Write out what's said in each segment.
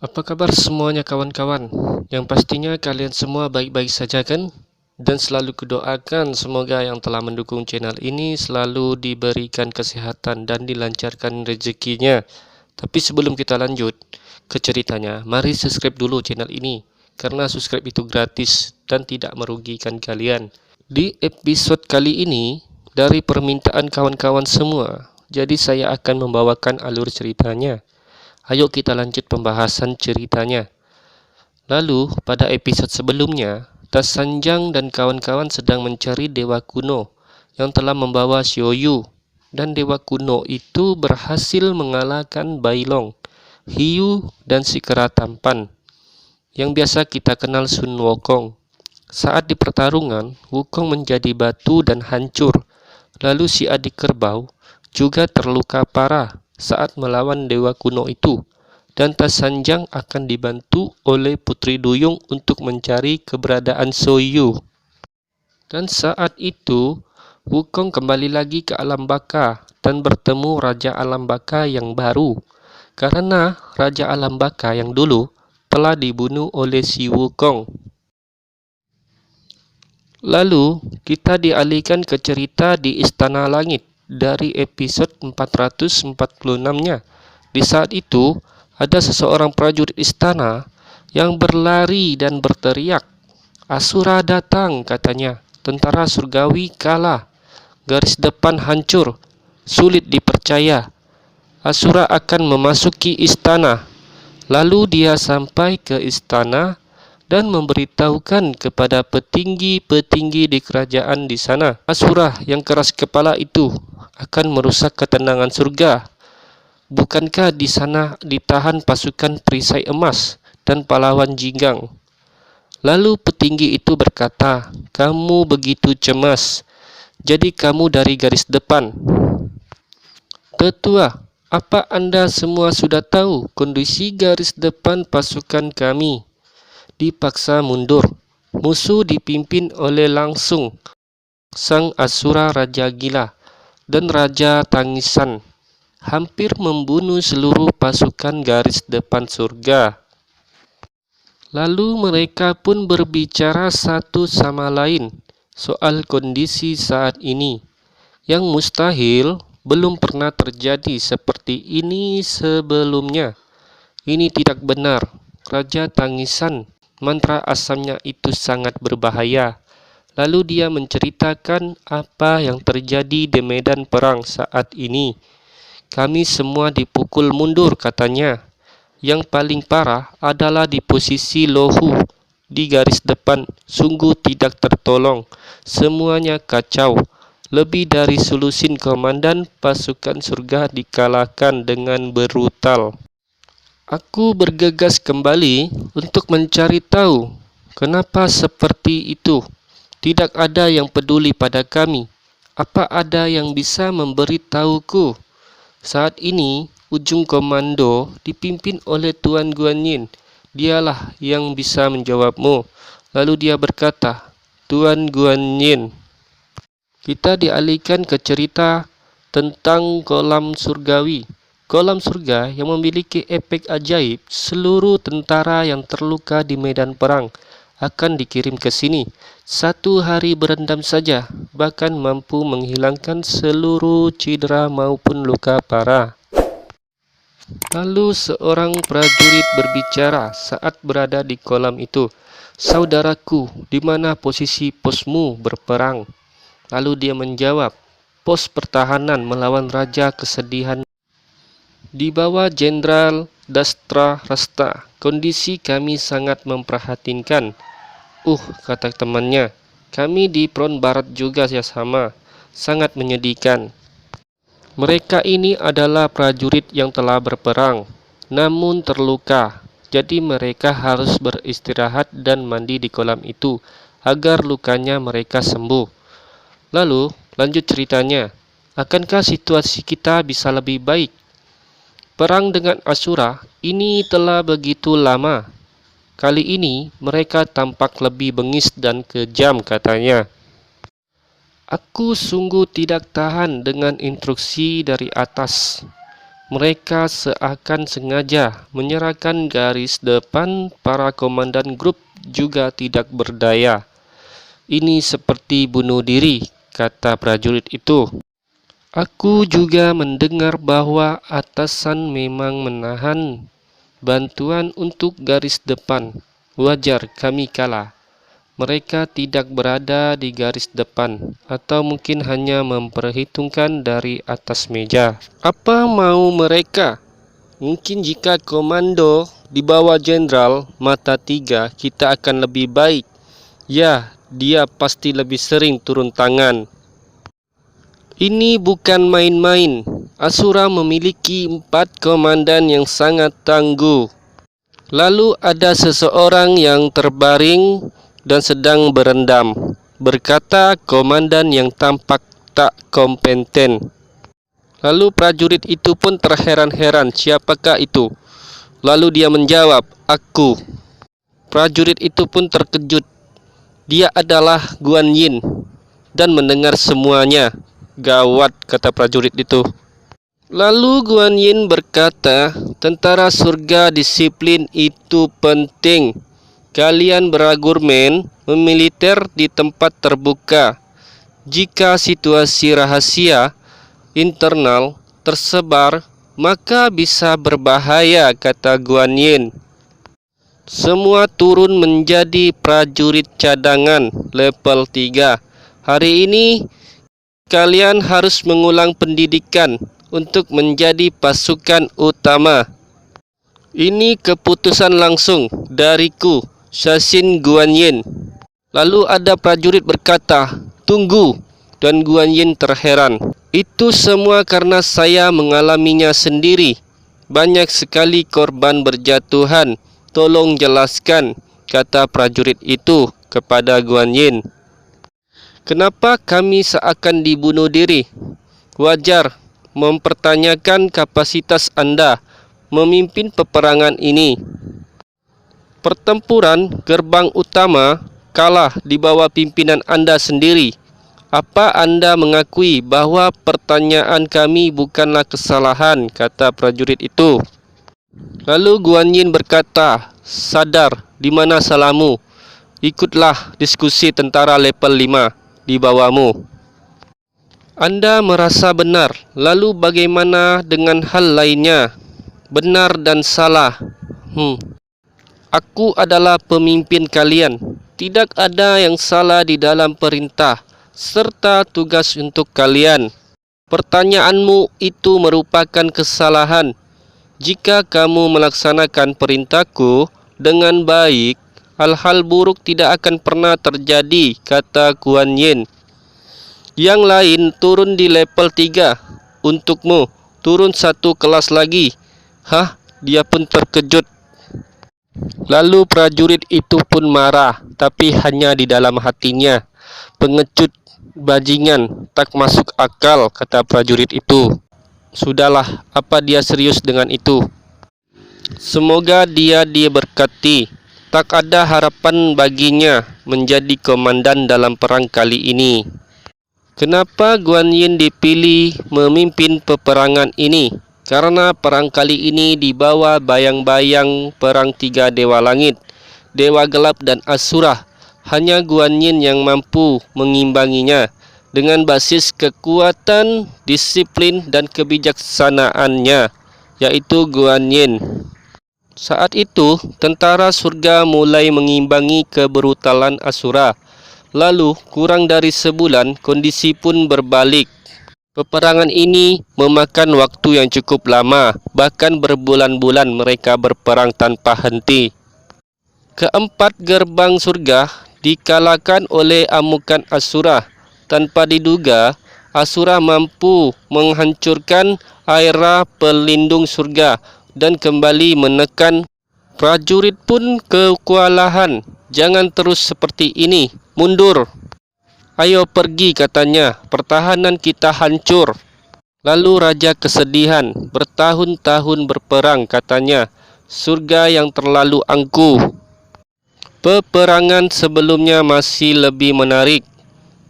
Apa kabar semuanya kawan-kawan? Yang pastinya kalian semua baik-baik saja kan? Dan selalu kudoakan semoga yang telah mendukung channel ini selalu diberikan kesehatan dan dilancarkan rezekinya. Tapi sebelum kita lanjut ke ceritanya, mari subscribe dulu channel ini. Karena subscribe itu gratis dan tidak merugikan kalian. Di episode kali ini, dari permintaan kawan-kawan semua, jadi saya akan membawakan alur ceritanya. Ayo kita lanjut pembahasan ceritanya. Lalu, pada episode sebelumnya, Sanjang dan kawan-kawan sedang mencari dewa kuno yang telah membawa Xiaoyu. Dan dewa kuno itu berhasil mengalahkan Bailong, Hiu, dan si kera tampan, yang biasa kita kenal Sun Wukong. Saat di pertarungan, Wukong menjadi batu dan hancur. Lalu si adik kerbau juga terluka parah saat melawan dewa kuno itu. Dan Sanjang akan dibantu oleh Putri Duyung untuk mencari keberadaan Xiaoyu. Dan saat itu, Wukong kembali lagi ke alam baka dan bertemu Raja Alam Baka yang baru. Karena Raja Alam Baka yang dulu telah dibunuh oleh si Wukong. Lalu, kita dialihkan ke cerita di Istana Langit dari episode 446-nya. Di saat itu, ada seseorang prajurit istana yang berlari dan berteriak, "Asura datang," katanya. "Tentara surgawi kalah. Garis depan hancur. Sulit dipercaya. Asura akan memasuki istana." Lalu dia sampai ke istana dan memberitahukan kepada petinggi-petinggi di kerajaan di sana, Asura yang keras kepala itu akan merusak ketenangan surga. Bukankah di sana ditahan pasukan perisai emas dan pahlawan jinggang? Lalu petinggi itu berkata, "Kamu begitu cemas, jadi kamu dari garis depan." "Tetua, apa Anda semua sudah tahu kondisi garis depan pasukan kami? Dipaksa mundur. Musuh dipimpin oleh langsung Sang Asura Raja Gila dan Raja Tangisan, hampir membunuh seluruh pasukan garis depan surga." Lalu mereka pun berbicara satu sama lain soal kondisi saat ini, yang mustahil belum pernah terjadi seperti ini sebelumnya. Ini tidak benar. Raja Tangisan, mantra asamnya itu sangat berbahaya. Lalu dia menceritakan apa yang terjadi di medan perang saat ini. "Kami semua dipukul mundur," katanya. "Yang paling parah adalah di posisi Lohu di garis depan. Sungguh tidak tertolong. Semuanya kacau. Lebih dari selusin komandan pasukan surga dikalahkan dengan brutal. Aku bergegas kembali untuk mencari tahu kenapa seperti itu. Tidak ada yang peduli pada kami. Apa ada yang bisa memberitahuku?" Saat ini, ujung komando dipimpin oleh Tuan Guanyin. Dialah yang bisa menjawabmu. Lalu dia berkata, "Tuan Guanyin, kita dialihkan ke cerita tentang kolam surgawi. Kolam surga yang memiliki efek ajaib. Seluruh tentara yang terluka di medan perang akan dikirim ke sini. 1 hari berendam saja, bahkan mampu menghilangkan seluruh cedera maupun luka parah." Lalu seorang prajurit berbicara saat berada di kolam itu, "Saudaraku, di mana posisi posmu berperang?" Lalu dia menjawab, "Pos pertahanan melawan Raja Kesedihan di bawah Jenderal Dastra Rasta. Kondisi kami sangat memprihatinkan." Kata temannya, "Kami di front barat juga ya sama, sangat menyedihkan. Mereka ini adalah prajurit yang telah berperang, namun terluka. Jadi mereka harus beristirahat dan mandi di kolam itu, agar lukanya mereka sembuh." Lalu, lanjut ceritanya. "Akankah situasi kita bisa lebih baik? Perang dengan Asura ini telah begitu lama. Kali ini mereka tampak lebih bengis dan kejam," katanya. "Aku sungguh tidak tahan dengan instruksi dari atas. Mereka seakan sengaja menyerahkan garis depan. Para komandan grup juga tidak berdaya. Ini seperti bunuh diri, kata prajurit itu. Aku juga mendengar bahwa atasan memang menahan bantuan untuk garis depan. Wajar kami kalah. Mereka tidak berada di garis depan, atau mungkin hanya memperhitungkan dari atas meja. Apa mau mereka? Mungkin jika komando di bawah Jenderal Mata Tiga, kita akan lebih baik. Ya, dia pasti lebih sering turun tangan. Ini bukan main-main. Asura memiliki 4 komandan yang sangat tangguh. Lalu ada seseorang yang terbaring dan sedang berendam, berkata komandan yang tampak tak kompeten. Lalu prajurit itu pun terheran-heran, siapakah itu? Lalu dia menjawab, aku. Prajurit itu pun terkejut. Dia adalah Guan Yin dan mendengar semuanya. Gawat, kata prajurit itu. Lalu Guan Yin berkata, tentara surga disiplin itu penting. Kalian berargumen memiliter di tempat terbuka. Jika situasi rahasia internal tersebar, maka bisa berbahaya, kata Guan Yin. Semua turun menjadi prajurit cadangan level 3. Hari ini kalian harus mengulang pendidikan untuk menjadi pasukan utama. Ini keputusan langsung dariku, Shasin Guan Yin. Lalu ada prajurit berkata, tunggu, dan Guan Yin terheran. Itu semua karena saya mengalaminya sendiri. Banyak sekali korban berjatuhan. Tolong jelaskan, kata prajurit itu kepada Guan Yin. Kenapa kami seakan dibunuh diri? Wajar mempertanyakan kapasitas Anda memimpin peperangan ini. Pertempuran gerbang utama kalah di bawah pimpinan Anda sendiri. Apa Anda mengakui bahwa pertanyaan kami bukanlah kesalahan, kata prajurit itu. Lalu Guan Yin berkata, sadar di mana salahmu. Ikutlah diskusi tentara level 5 di bawahmu. Anda merasa benar, lalu bagaimana dengan hal lainnya? Benar dan salah. Aku adalah pemimpin kalian. Tidak ada yang salah di dalam perintah serta tugas untuk kalian. Pertanyaanmu itu merupakan kesalahan. Jika kamu melaksanakan perintahku dengan baik, hal-hal buruk tidak akan pernah terjadi, kata Guan Yin. Yang lain turun di level 3. Untukmu, turun 1 kelas lagi. Hah? Dia pun terkejut. Lalu prajurit itu pun marah, tapi hanya di dalam hatinya. Pengecut, bajingan, tak masuk akal, kata prajurit itu. Sudahlah, apa dia serius dengan itu? Semoga dia diberkati. Tak ada harapan baginya menjadi komandan dalam perang kali ini. Kenapa Guan Yin dipilih memimpin peperangan ini? Karena perang kali ini dibawa bayang-bayang perang 3 dewa langit, dewa gelap dan asura. Hanya Guan Yin yang mampu mengimbanginya dengan basis kekuatan, disiplin dan kebijaksanaannya, yaitu Guan Yin. Saat itu, tentara surga mulai mengimbangi kebrutalan Asura. Lalu, kurang dari sebulan, kondisi pun berbalik. Peperangan ini memakan waktu yang cukup lama, bahkan berbulan-bulan mereka berperang tanpa henti. Keempat gerbang surga dikalahkan oleh amukan Asura. Tanpa diduga, Asura mampu menghancurkan era pelindung surga dan kembali menekan. Prajurit pun kewalahan. Jangan terus seperti ini, mundur. Ayo pergi, katanya, pertahanan kita hancur. Lalu raja kesedihan, bertahun-tahun berperang, katanya, surga yang terlalu angkuh. Peperangan sebelumnya masih lebih menarik.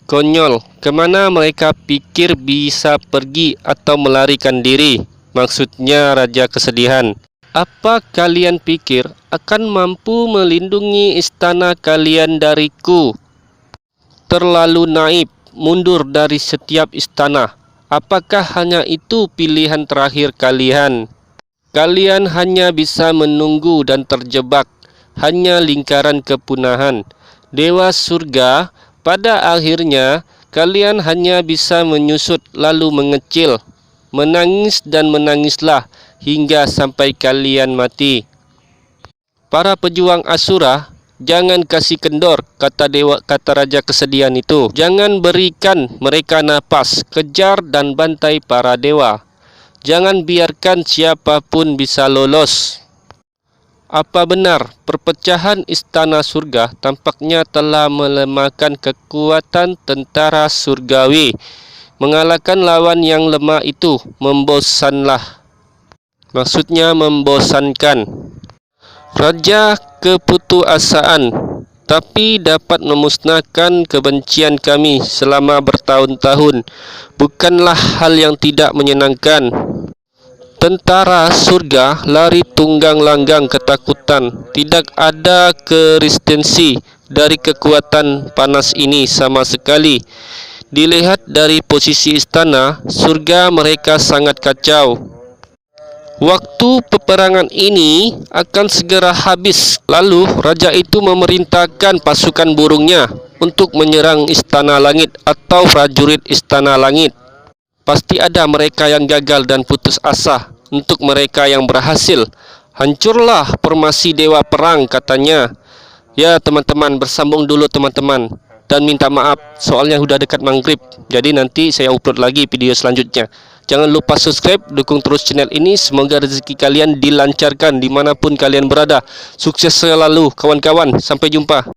Konyol, kemana mereka pikir bisa pergi atau melarikan diri? maksudnya Raja Kesedihan. Apa kalian pikir akan mampu melindungi istana kalian dariku? Terlalu naif, mundur dari setiap istana. Apakah hanya itu pilihan terakhir kalian? Kalian hanya bisa menunggu dan terjebak, hanya lingkaran kepunahan. Dewa surga, pada akhirnya kalian hanya bisa menyusut lalu mengecil, menangis dan menangislah hingga sampai kalian mati. Para pejuang Asura, jangan kasih kendor, kata Raja Kesedihan itu. Jangan berikan mereka napas, kejar dan bantai para dewa. Jangan biarkan siapapun bisa lolos. Apa benar perpecahan istana surga tampaknya telah melemahkan kekuatan tentara surgawi? Mengalahkan lawan yang lemah itu membosanlah. Maksudnya membosankan. Raja keputusasaan, tapi dapat memusnahkan kebencian kami selama bertahun-tahun. Bukanlah hal yang tidak menyenangkan. Tentara surga lari tunggang langgang ketakutan. Tidak ada resistensi dari kekuatan panas ini sama sekali. Dilihat dari posisi istana surga, mereka sangat kacau. Waktu peperangan ini akan segera habis. Lalu raja itu memerintahkan pasukan burungnya untuk menyerang istana langit atau prajurit istana langit. Pasti ada mereka yang gagal dan putus asa. Untuk mereka yang berhasil, hancurlah formasi dewa perang, katanya. Ya teman-teman, bersambung dulu teman-teman. Dan minta maaf, soalnya udah dekat maghrib. Jadi nanti saya upload lagi video selanjutnya. Jangan lupa subscribe, dukung terus channel ini. Semoga rezeki kalian dilancarkan dimanapun kalian berada. Sukses selalu kawan-kawan, sampai jumpa.